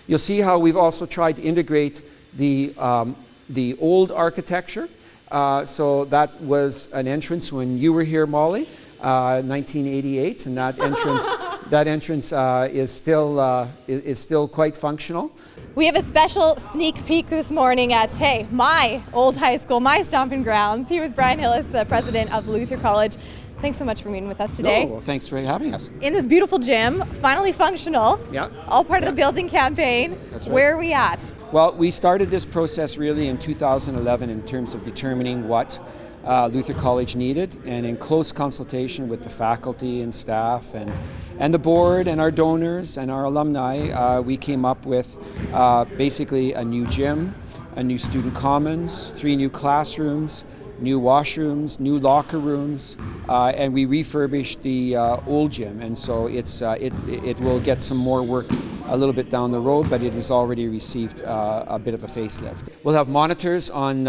You'll see how we've also tried to integrate the old architecture. So that was an entrance when you were here, Molly, 1988, and that entrance is still quite functional. We have a special sneak peek this morning at, hey, my old high school, my stomping grounds, here with Brian Hillis, the president of Luther College. Thanks so much for meeting with us today. Well, thanks for having us. In this beautiful gym, finally functional. Yeah. All part of the building campaign. That's right. Where are we at? Well, we started this process really in 2011 in terms of determining what Luther College needed, and in close consultation with the faculty and staff and the board and our donors and our alumni, we came up with basically a new gym, a new student commons, 3 new classrooms, new washrooms, new locker rooms, and we refurbished the old gym, and so it will get some more work a little bit down the road, but it has already received a bit of a facelift. We'll have monitors on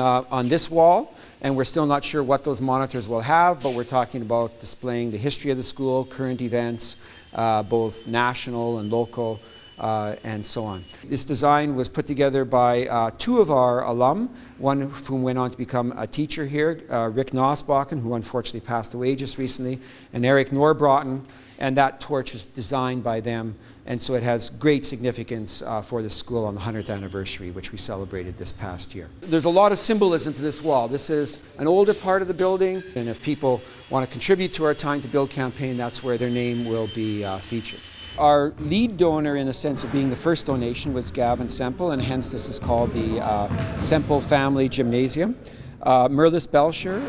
this wall, and we're still not sure what those monitors will have, but we're talking about displaying the history of the school, current events, both national and local, and so on. This design was put together by 2 of our alum, one of whom went on to become a teacher here, Rick Nosbakken, who unfortunately passed away just recently, and Eric Norbrotten, and that torch was designed by them, and so it has great significance for the school on the 100th anniversary, which we celebrated this past year. There's a lot of symbolism to this wall. This is an older part of the building, and if people want to contribute to our Time to Build campaign, that's where their name will be featured. Our lead donor, in a sense of being the first donation, was Gavin Semple, and hence this is called the Semple Family Gymnasium. Merlis Belcher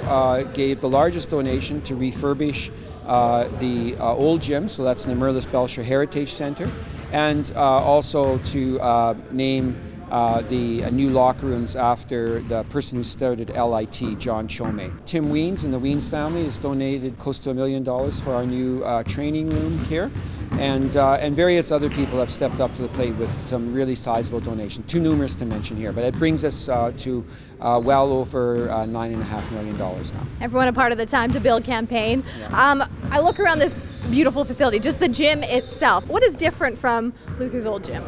gave the largest donation to refurbish the old gym, so that's the Merlis Belcher Heritage Center, and also to name the new locker rooms after the person who started LIT, John Chome. Tim Weens and the Weens family has donated close to $1 million for our new training room here, and various other people have stepped up to the plate with some really sizable donations, too numerous to mention here, but it brings us to well over $9.5 million now. Everyone a part of the Time to Build campaign. Yeah. I look around this beautiful facility, just the gym itself. What is different from Luther's old gym?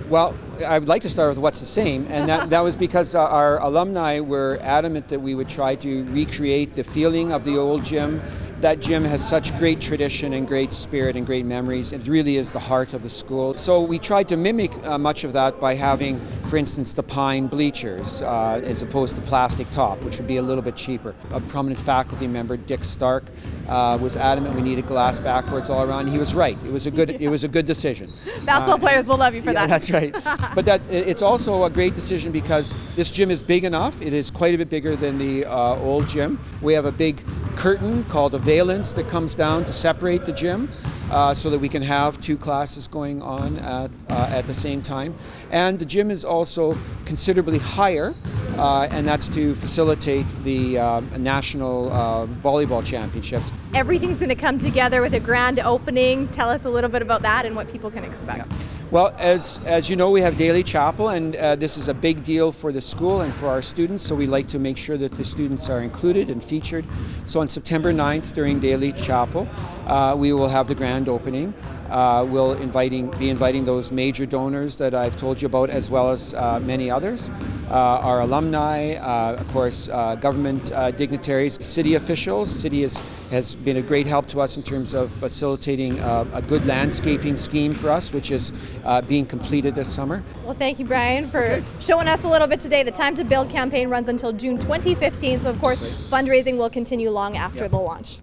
Well, I would like to start with what's the same, and that was because our alumni were adamant that we would try to recreate the feeling of the old gym. That gym has such great tradition and great spirit and great memories. It really is the heart of the school. So we tried to mimic much of that by having, for instance, the pine bleachers as opposed to plastic top, which would be a little bit cheaper. A prominent faculty member, Dick Stark, was adamant we needed glass backboards all around. He was right. It was a good decision. Basketball players will love you for that. That's right. But it's also a great decision because this gym is big enough. It is quite a bit bigger than the old gym. We have a big curtain called a valance that comes down to separate the gym so that we can have 2 classes going on at the same time. And the gym is also considerably higher, and that's to facilitate the national volleyball championships. Everything's going to come together with a grand opening. Tell us a little bit about that and what people can expect. Yeah. Well, as you know, we have daily chapel, and this is a big deal for the school and for our students, so we like to make sure that the students are included and featured. So on September 9th during daily chapel, we will have the grand opening. We'll be inviting those major donors that I've told you about, as well as many others. Our alumni, of course, government dignitaries, city officials. City has been a great help to us in terms of facilitating a good landscaping scheme for us, which is being completed this summer. Well, thank you, Brian, for showing us a little bit today. The Time to Build campaign runs until June 2015, so of course, fundraising will continue long after the launch.